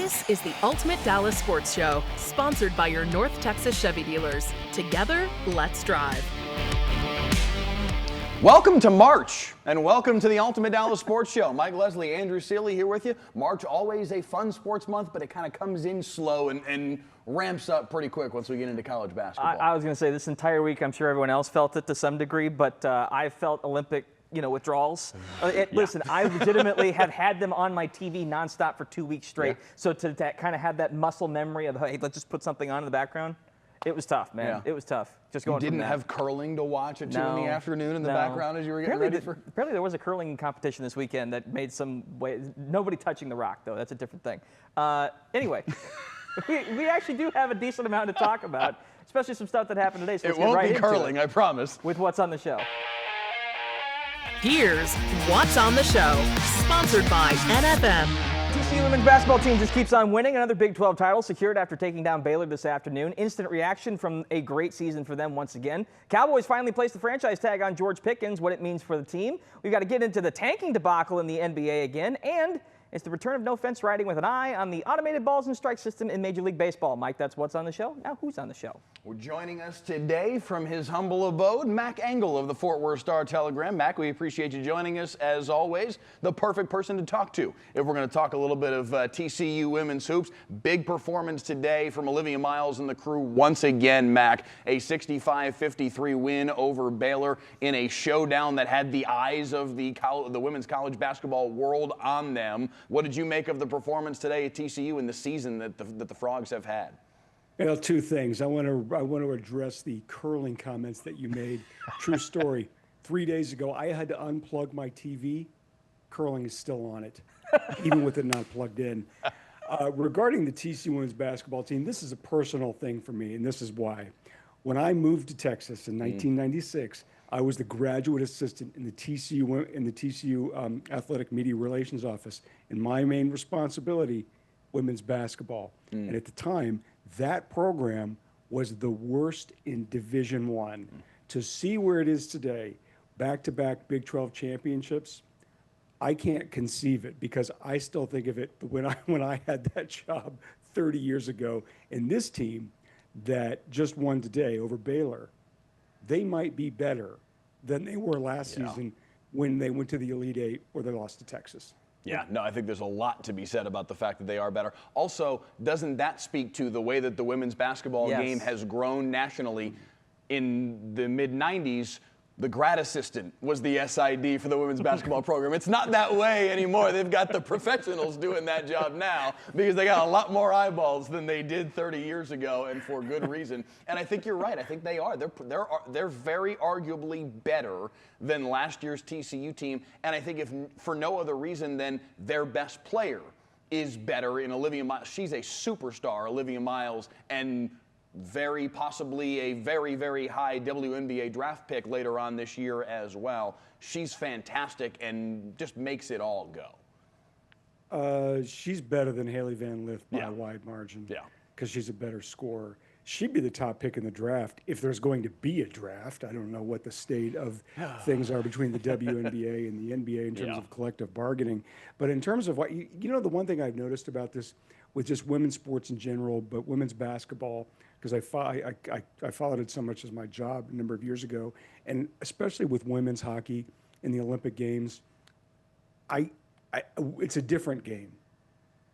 This is the Ultimate Dallas Sports Show, sponsored by your North Texas Chevy dealers. Together, let's drive. Welcome to March, and welcome to the Ultimate Dallas Sports Show. Mike Leslie, Andrew Cely here with you. March, always a fun sports month, but it kind of comes in slow and ramps up pretty quick once we get into college basketball. I was going to say this entire week, I'm sure everyone else felt it to some degree, but I felt Olympic withdrawals. Listen, I legitimately have had them on my TV nonstop for 2 weeks straight. Yeah. So to kind of have that muscle memory of, hey, let's just put something on in the background. It was tough, man. Yeah. It was tough. Just going. You didn't have curling to watch at 2 in the afternoon in the background as you were getting ready for? Apparently there was a curling competition this weekend that made some way. Nobody touching the rock, though. That's a different thing. Anyway, we actually do have a decent amount to talk about, especially some stuff that happened today. So it won't be curling, I promise. With what's on the show. Here's What's on the Show, sponsored by NFM. TCU Women's basketball team just keeps on winning. Another Big 12 title secured after taking down Baylor this afternoon. Instant reaction from a great season for them once again. Cowboys finally placed the franchise tag on George Pickens, what it means for the team. We've got to get into the tanking debacle in the NBA again, and it's the return of no fence riding with an eye on the automated balls and strike system in Major League Baseball. Mike, that's what's on the show. Now, who's on the show? We're joining us today from his humble abode, Mac Engel of the Fort Worth Star-Telegram. Mac, we appreciate you joining us as always. The perfect person to talk to if we're going to talk a little bit of TCU women's hoops. Big performance today from Olivia Miles and the crew once again, Mac. A 65-53 win over Baylor in a showdown that had the eyes of the women's college basketball world on them. What did you make of the performance today at TCU and the season that the Frogs have had? Well, two things. I want to address the curling comments that you made. True story. 3 days ago, I had to unplug my TV. Curling is still on it, even with it not plugged in. Regarding the TCU women's basketball team, this is a personal thing for me, and this is why. When I moved to Texas in 1996, I was the graduate assistant in the TCU Athletic Media Relations Office, and my main responsibility, women's basketball. And at the time, that program was the worst in Division I. To see where it is today, back-to-back Big 12 championships, I can't conceive it because I still think of it when I had that job 30 years ago. And this team that just won today over Baylor, they might be better than they were last season when they went to the Elite Eight or they lost to Texas. Yeah, no, I think there's a lot to be said about the fact that they are better. Also, doesn't that speak to the way that the women's basketball game has grown nationally? In the mid-90s, the grad assistant was the SID for the women's basketball program. It's not that way anymore. They've got the professionals doing that job now because they got a lot more eyeballs than they did 30 years ago, and for good reason. And I think you're right. I think they are. They're very arguably better than last year's TCU team. And I think if for no other reason than their best player is better in Olivia Miles. She's a superstar, Olivia Miles, and very possibly a very, very high WNBA draft pick later on this year as well. She's fantastic and just makes it all go. She's better than Haley Van Lith by a wide margin. Yeah, because she's a better scorer. She'd be the top pick in the draft if there's going to be a draft. I don't know what the state of things are between the WNBA and the NBA in terms of collective bargaining. But in terms of what, the one thing I've noticed about this with just women's sports in general, but women's basketball, because I followed it so much as my job a number of years ago, and especially with women's hockey in the Olympic Games, it's a different game.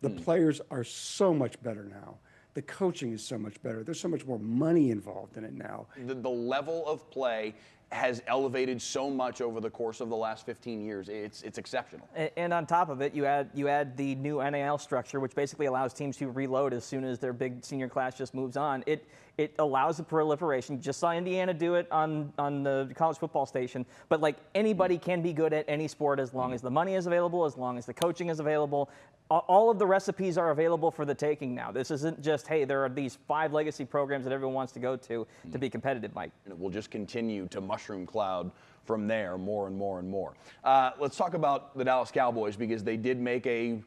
The players are so much better now. The coaching is so much better. There's so much more money involved in it now. The level of play has elevated so much over the course of the last 15 years. It's exceptional. And on top of it, you add the new NIL structure, which basically allows teams to reload as soon as their big senior class just moves on. It allows the proliferation. You just saw Indiana do it on the college football station. But like anybody can be good at any sport as long as the money is available, as long as the coaching is available. All of the recipes are available for the taking now. This isn't just, hey, there are these 5 legacy programs that everyone wants to go to be competitive, Mike. And it will just continue to mushroom cloud from there more and more and more. Let's talk about the Dallas Cowboys because they did make a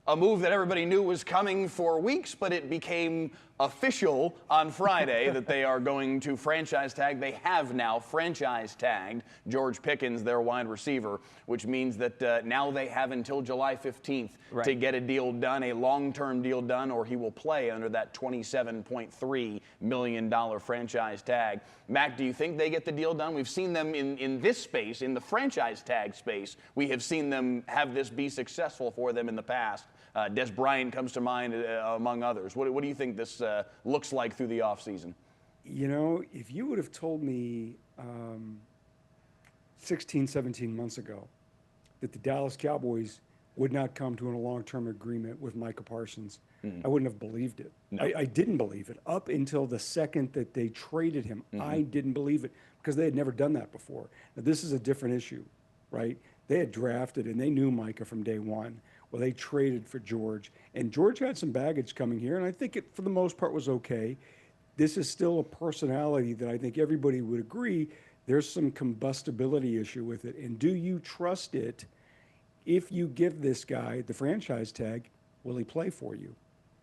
a move that everybody knew was coming for weeks, but it became official on Friday that they are going to franchise tag. They have now franchise tagged George Pickens, their wide receiver, which means that now they have until July 15th to get a deal done, a long-term deal done, or he will play under that $27.3 million franchise tag. Mac, do you think they get the deal done? We've seen them in this space, in the franchise tag space. We have seen them have this be successful for them in the past. Des Bryant comes to mind, among others. What do you think this looks like through the offseason? You know, if you would have told me 16, 17 months ago that the Dallas Cowboys would not come to a long-term agreement with Micah Parsons, I wouldn't have believed it. No. I didn't believe it. Up until the second that they traded him, I didn't believe it because they had never done that before. Now, this is a different issue, right? They had drafted and they knew Micah from day one. Well, they traded for George, and George had some baggage coming here, and I think it, for the most part, was okay. This is still a personality that I think everybody would agree there's some combustibility issue with it. And do you trust it? If you give this guy the franchise tag, will he play for you?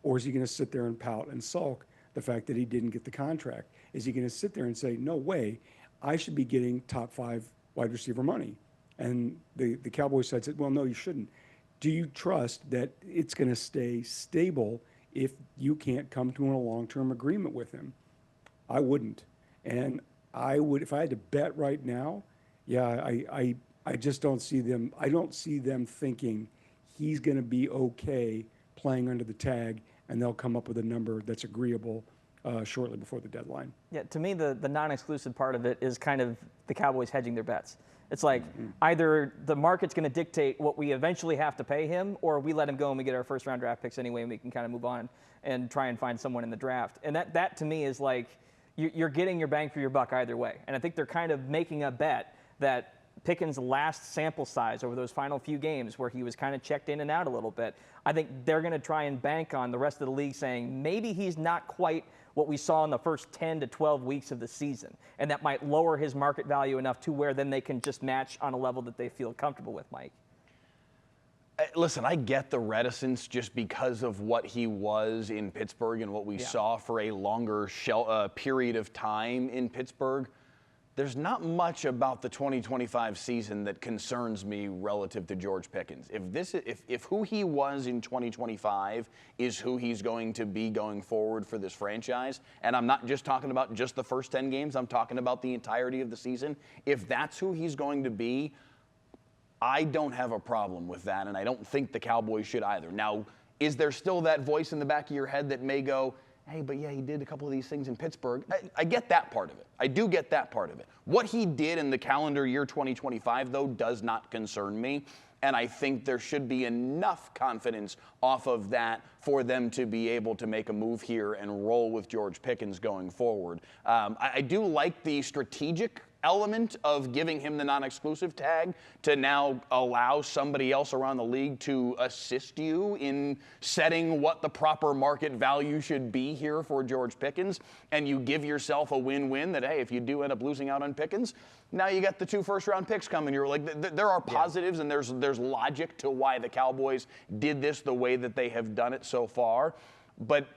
Or is he going to sit there and pout and sulk the fact that he didn't get the contract? Is he going to sit there and say, no way, I should be getting top 5 wide receiver money? And the Cowboys side said, well, no, you shouldn't. Do you trust that it's going to stay stable if you can't come to a long-term agreement with him? I wouldn't. And I would, if I had to bet right now, yeah, I just don't see them. I don't see them thinking he's going to be okay playing under the tag, and they'll come up with a number that's agreeable shortly before the deadline. Yeah, to me, the non-exclusive part of it is kind of the Cowboys hedging their bets. It's like either the market's going to dictate what we eventually have to pay him, or we let him go and we get our first-round draft picks anyway, and we can kind of move on and try and find someone in the draft. And that to me is like you're getting your bang for your buck either way. And I think they're kind of making a bet that Pickens' last sample size over those final few games where he was kind of checked in and out a little bit, I think they're going to try and bank on the rest of the league saying maybe he's not quite what we saw in the first 10 to 12 weeks of the season. And that might lower his market value enough to where then they can just match on a level that they feel comfortable with, Mike. Listen, I get the reticence just because of what he was in Pittsburgh and what we saw for a longer period of time in Pittsburgh. There's not much about the 2025 season that concerns me relative to George Pickens. If who he was in 2025 is who he's going to be going forward for this franchise, and I'm not just talking about just the first 10 games, I'm talking about the entirety of the season. If that's who he's going to be, I don't have a problem with that, and I don't think the Cowboys should either. Now, is there still that voice in the back of your head that may go, hey, but yeah, he did a couple of these things in Pittsburgh? I get that part of it. I do get that part of it. What he did in the calendar year 2025, though, does not concern me. And I think there should be enough confidence off of that for them to be able to make a move here and roll with George Pickens going forward. I do like the strategic element of giving him the non-exclusive tag to now allow somebody else around the league to assist you in setting what the proper market value should be here for George Pickens. And you give yourself a win-win that, hey, if you do end up losing out on Pickens, now you got the 2 first-round picks coming. You're like, there are positives and there's logic to why the Cowboys did this the way that they have done it so far. But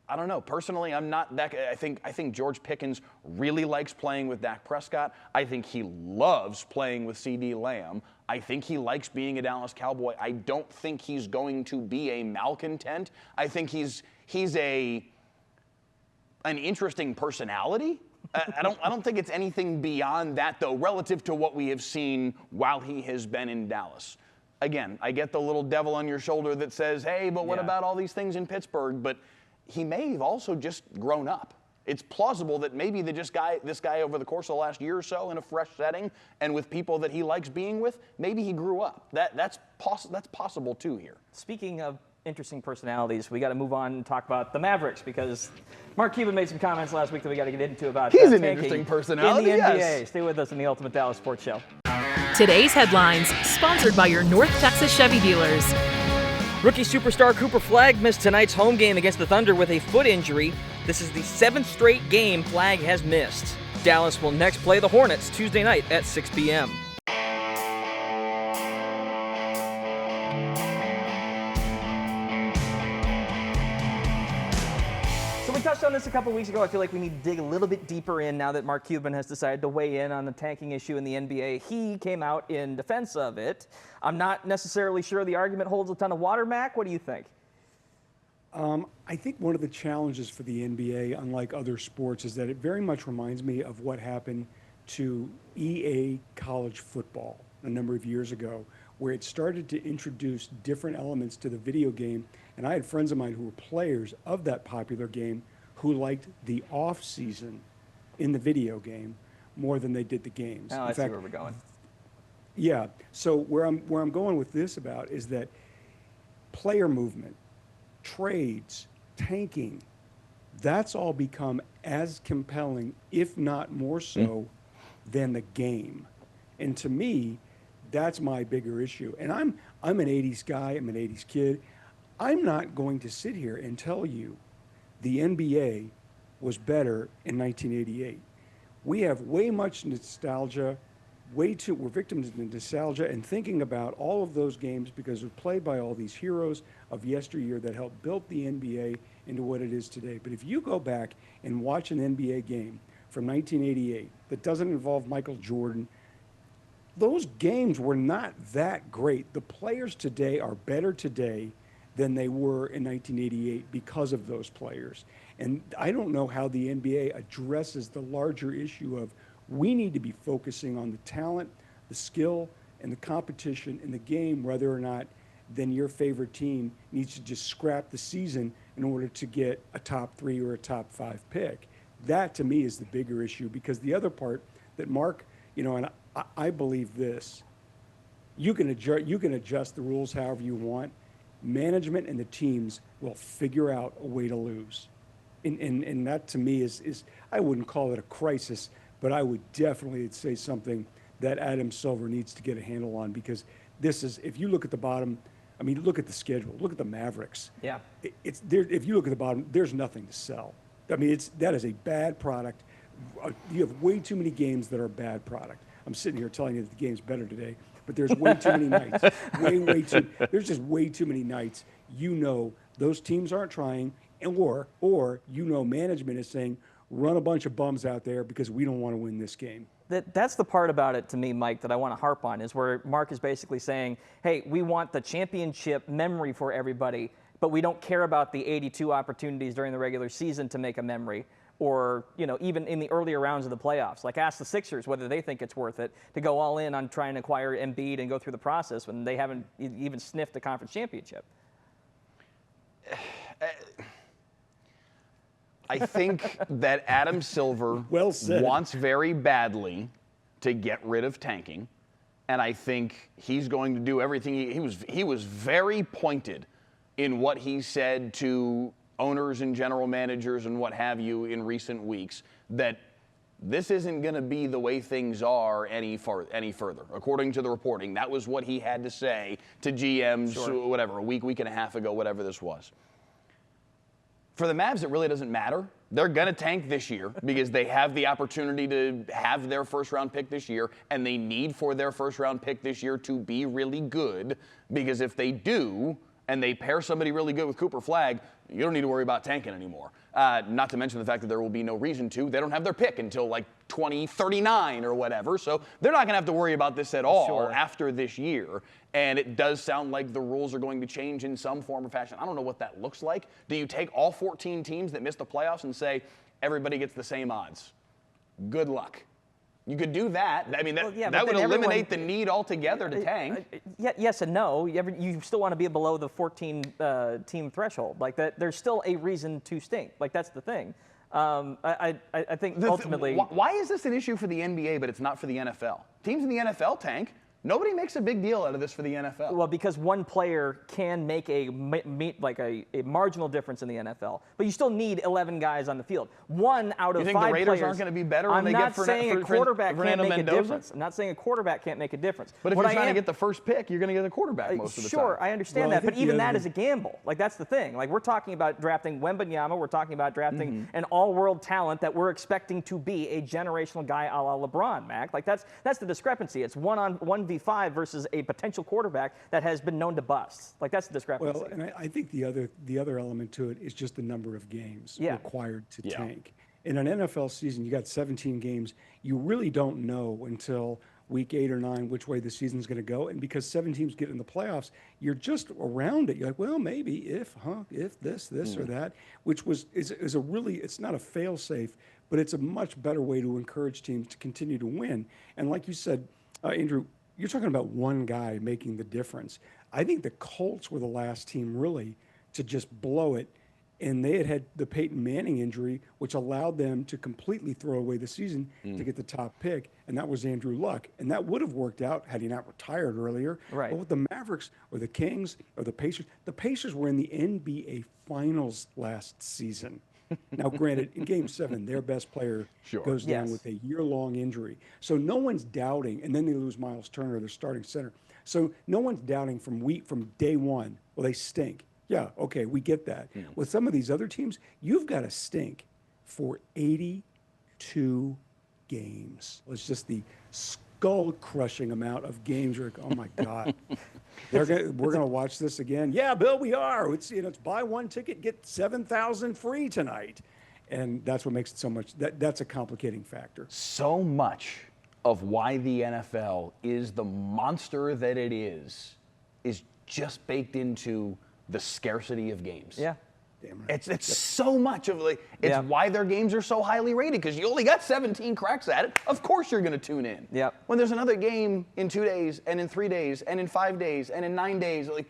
I don't know. Personally, I'm not that. I think George Pickens really likes playing with Dak Prescott. I think he loves playing with CD Lamb. I think he likes being a Dallas Cowboy. I don't think he's going to be a malcontent. I think he's an interesting personality. I don't think it's anything beyond that, though, relative to what we have seen while he has been in Dallas. Again, I get the little devil on your shoulder that says, hey, but what about all these things in Pittsburgh? But he may have also just grown up. It's plausible that maybe this guy over the course of the last year or so in a fresh setting and with people that he likes being with, maybe he grew up. That's possible too here. Speaking of interesting personalities, we got to move on and talk about the Mavericks because Mark Cuban made some comments last week that we got to get into about he's an interesting personality in the NBA. Yes. Stay with us in the Ultimate Dallas Sports Show. Today's headlines, sponsored by your North Texas Chevy dealers. Rookie superstar Cooper Flagg missed tonight's home game against the Thunder with a foot injury. This is the 7th straight game Flagg has missed. Dallas will next play the Hornets Tuesday night at 6 p.m. on this a couple weeks ago. I feel like we need to dig a little bit deeper in now that Mark Cuban has decided to weigh in on the tanking issue in the NBA. He came out in defense of it. I'm not necessarily sure the argument holds a ton of water, Mac. What do you think? I think one of the challenges for the NBA, unlike other sports, is that it very much reminds me of what happened to EA college football a number of years ago, where it started to introduce different elements to the video game. And I had friends of mine who were players of that popular game who liked the off season in the video game more than they did the games. Oh, I see where we're going. Yeah. So where I'm going with this about is that player movement, trades, tanking, that's all become as compelling, if not more so, than the game. And to me, that's my bigger issue. And I'm an 80s guy, I'm an 80s kid. I'm not going to sit here and tell you the NBA was better in 1988. We have way much nostalgia, we're victims of nostalgia and thinking about all of those games because we're played by all these heroes of yesteryear that helped build the NBA into what it is today. But if you go back and watch an NBA game from 1988 that doesn't involve Michael Jordan, those games were not that great. The players today are better today than they were in 1988 because of those players. And I don't know how the NBA addresses the larger issue of we need to be focusing on the talent, the skill, and the competition in the game, whether or not then your favorite team needs to just scrap the season in order to get a top 3 or a top 5 pick. That to me is the bigger issue, because the other part that Mark, and I believe this, you can adjust the rules however you want. Management and the teams will figure out a way to lose. And that to me is I wouldn't call it a crisis, but I would definitely say something that Adam Silver needs to get a handle on, because this is, if you look at the bottom, I mean, look at the schedule, look at the Mavericks. Yeah. It's there. If you look at the bottom, there's nothing to sell. I mean, that is a bad product. You have way too many games that are a bad product. I'm sitting here telling you that the game's better today, but there's way too many nights. There's just way too many nights. Those teams aren't trying, or management is saying, run a bunch of bums out there because we don't want to win this game. That's the part about it to me, Mike, that I want to harp on, is where Mark is basically saying, hey, we want the championship memory for everybody, but we don't care about the 82 opportunities during the regular season to make a memory, or even in the earlier rounds of the playoffs. Like, ask the Sixers whether they think it's worth it to go all in on trying to acquire Embiid and go through the process when they haven't even sniffed the conference championship. I think that Adam Silver wants very badly to get rid of tanking, and I think he's going to do everything. He was very pointed in what he said to owners and general managers and what have you in recent weeks, that this isn't going to be the way things are any further. According to the reporting, that was what he had to say to GMs, a week and a half ago, whatever this was. For the Mavs, it really doesn't matter. They're going to tank this year because they have the opportunity to have their first-round pick this year, and they need for their first-round pick this year to be really good, because if they do and they pair somebody really good with Cooper Flagg, you don't need to worry about tanking anymore. Not to mention the fact that there will be no reason to. They don't have their pick until like 2039 or whatever, so they're not going to have to worry about this at all after this year. And it does sound like the rules are going to change in some form or fashion. I don't know what that looks like. Do you take all 14 teams that missed the playoffs and say everybody gets the same odds? Good luck. You could do that. I mean, that would eliminate the need altogether to tank. Yes and no. You still want to be below the 14-team threshold. Like that, there's still a reason to stink. Like, that's the thing. I think ultimately. Why is this an issue for the NBA, but it's not for the NFL? Teams in the NFL tank. Nobody makes a big deal out of this for the NFL. Well, because one player can make a marginal difference in the NFL, but you still need 11 guys on the field. One out of 5 players. You think the Raiders aren't going to be better when they get Fernando Mendoza? I'm not saying a quarterback can't make a difference. But if you're trying to get the first pick, you're going to get a quarterback most of the time. Sure, I understand that, but even that is a gamble. Like, that's the thing. Like, we're talking about drafting Wembanyama. We're talking about drafting an all-world talent that we're expecting to be a generational guy a la LeBron, Mac. Like, that's the discrepancy. It's 1v1 1v5 versus a potential quarterback that has been known to bust. Like, that's the discrepancy. Well, and I think the other element to it is just the number of games required to tank. In an NFL season, you got 17 games. You really don't know until week 8 or 9 which way the season's going to go. And because 7 teams get in the playoffs, you're just around it. You're like, well, maybe if this or that, which is a really, it's not a fail safe, but it's a much better way to encourage teams to continue to win. And like you said, Andrew, you're talking about one guy making the difference. I think the Colts were the last team really to just blow it. And they had the Peyton Manning injury, which allowed them to completely throw away the season to get the top pick, and that was Andrew Luck. And that would have worked out had he not retired earlier. Right. But with the Mavericks or the Kings or the Pacers were in the NBA Finals last season. Now, granted, in Game 7, their best player goes down with a year-long injury. So no one's doubting, and then they lose Miles Turner, their starting center. So no one's doubting from day one, well, they stink. Yeah, okay, we get that. With some of these other teams, you've got to stink for 82 games. It's just the skull-crushing amount of games. You're like, oh my God, we're going to watch this again. Yeah, Bill, we are. It's buy one ticket, get 7,000 free tonight, and that's what makes it so much. That's a complicating factor. So much of why the NFL is the monster that it is just baked into the scarcity of games. Yeah. Damn right. It's so much of why their games are so highly rated, because you only got 17 cracks at it. Of course you're going to tune in. Yep. When there's another game in 2 days and in 3 days and in 5 days and in 9 days, all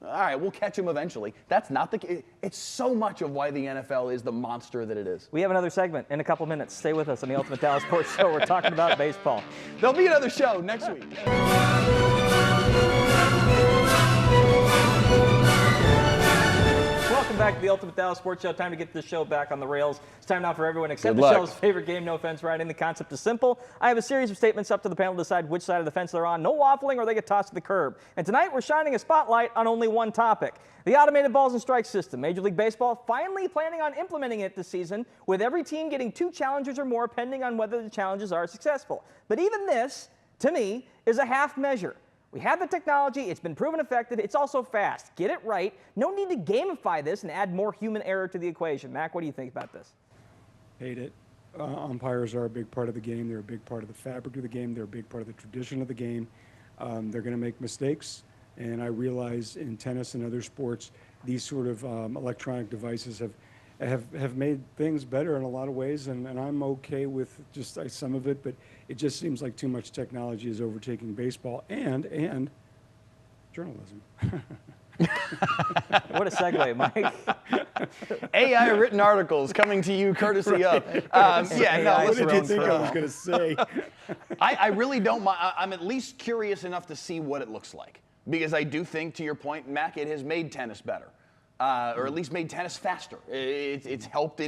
right, we'll catch them eventually. That's not the case. It's so much of why the NFL is the monster that it is. We have another segment in a couple minutes. Stay with us on the Ultimate Dallas Sports Show. We're talking about baseball. There'll be another show next week. Welcome back to the Ultimate Dallas Sports Show. Time to get this show back on the rails. It's time now for everyone except the show's favorite game, no fence riding. The concept is simple. I have a series of statements up to the panel to decide which side of the fence they're on. No waffling or they get tossed to the curb. And tonight we're shining a spotlight on only one topic: the automated balls and strikes system. Major League Baseball finally planning on implementing it this season, with every team getting 2 challenges or more, depending on whether the challenges are successful. But even this, to me, is a half measure. We have the technology, it's been proven effective, it's also fast. Get it right. No need to gamify this and add more human error to the equation. Mac, what do you think about this? Hate it. Umpires are a big part of the game. They're a big part of the fabric of the game. They're a big part of the tradition of the game. They're going to make mistakes, and I realize in tennis and other sports, these sort of electronic devices have made things better in a lot of ways, and I'm okay with just some of it, but it just seems like too much technology is overtaking baseball and journalism. What a segue, Mike. AI written articles coming to you courtesy of. What did you think I was going to say? I really don't mind. I'm at least curious enough to see what it looks like, because I do think, to your point, Mac, it has made tennis better. Or at least made tennis faster. It's helped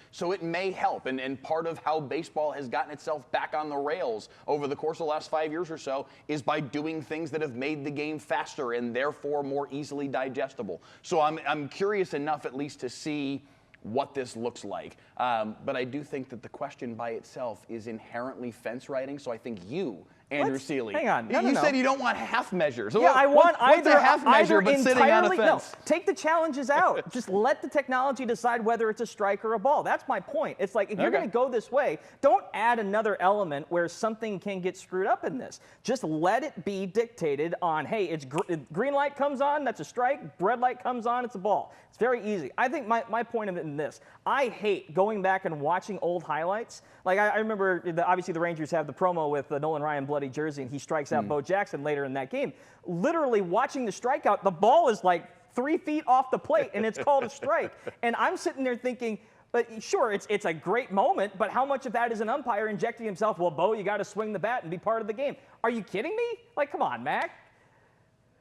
so it may help. And part of how baseball has gotten itself back on the rails over the course of the last 5 years or so is by doing things that have made the game faster and therefore more easily digestible. So I'm curious enough at least to see what this looks like. But I do think that the question by itself is inherently fence riding. So I think you, Andrew Cely, hang on. You said you don't want half measures. Yeah, I want what's either a half measure but sitting on a fence? No, take the challenges out. Just let the technology decide whether it's a strike or a ball. That's my point. It's like, if you're going to go this way, don't add another element where something can get screwed up in this. Just let it be dictated on, hey, it's green light comes on, that's a strike. Red light comes on, it's a ball. It's very easy. I think my point of it in this, I hate going back and watching old highlights. Like, I remember, obviously the Rangers have the promo with the Nolan Ryan bloody jersey, and he strikes out Bo Jackson later in that game. Literally watching the strikeout, the ball is like 3 feet off the plate, and it's called a strike. And I'm sitting there thinking, but sure, it's a great moment, but how much of that is an umpire injecting himself, well, Bo, you got to swing the bat and be part of the game? Are you kidding me? Like, come on, Mac.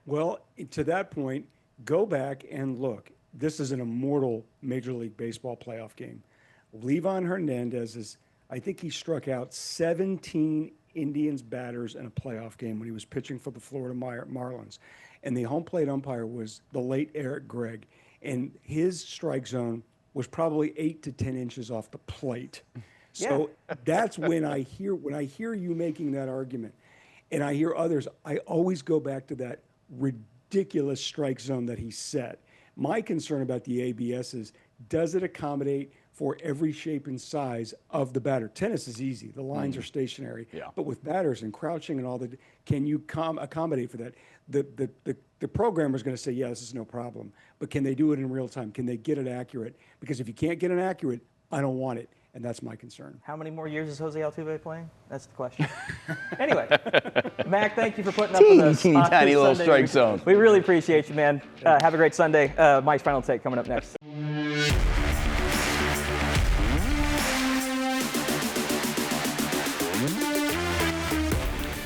Well, to that point, go back and look. This is an immortal Major League Baseball playoff game. Levon Hernandez I think he struck out 17 Indians batters in a playoff game when he was pitching for the Florida Marlins. And the home plate umpire was the late Eric Gregg. And his strike zone was probably 8 to 10 inches off the plate. So that's when I hear you making that argument. And I hear others, I always go back to that ridiculous strike zone that he set. My concern about the ABS is, does it accommodate for every shape and size of the batter? Tennis is easy. The lines are stationary. Yeah. But with batters and crouching and all that, can you accommodate for that? The programmer is going to say, yeah, this is no problem. But can they do it in real time? Can they get it accurate? Because if you can't get it accurate, I don't want it. And that's my concern. How many more years is Jose Altuve playing? That's the question. Anyway, Mac, thank you for putting up with us. Teeny tiny little strike zone. We really appreciate you, man. Have a great Sunday. Mike's Final Take coming up next.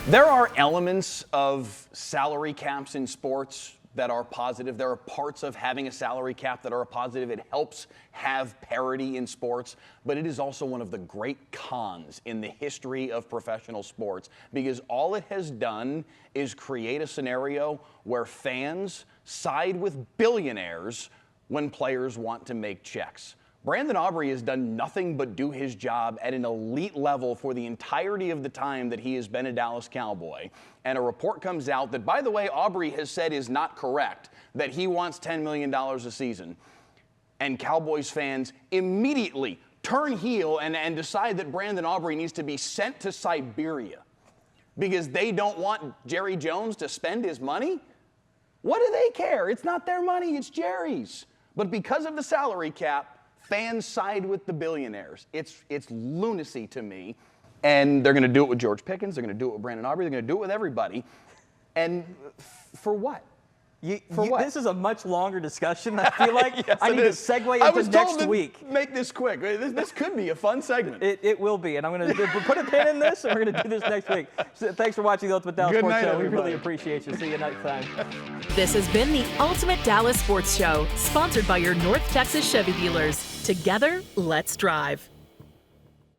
There are elements of salary caps in sports that are positive. There are parts of having a salary cap that are a positive. It helps have parity in sports, but it is also one of the great cons in the history of professional sports, because all it has done is create a scenario where fans side with billionaires when players want to make checks. Brandon Aubrey has done nothing but do his job at an elite level for the entirety of the time that he has been a Dallas Cowboy. And a report comes out that, by the way, Aubrey has said is not correct, that he wants $10 million a season. And Cowboys fans immediately turn heel and decide that Brandon Aubrey needs to be sent to Siberia because they don't want Jerry Jones to spend his money. What do they care? It's not their money, it's Jerry's. But because of the salary cap, fans side with the billionaires. It's lunacy to me. And they're going to do it with George Pickens. They're going to do it with Brandon Aubrey. They're going to do it with everybody. And for what? What? This is a much longer discussion, I feel like. Yes, I need to segue into next week. Make this quick. This could be a fun segment. It will be, and I'm going to put a pin in this, and we're going to do this next week. So thanks for watching the Ultimate Dallas Sports Show. Everybody. We really appreciate you. See you next time. This has been the Ultimate Dallas Sports Show, sponsored by your North Texas Chevy dealers. Together, let's drive.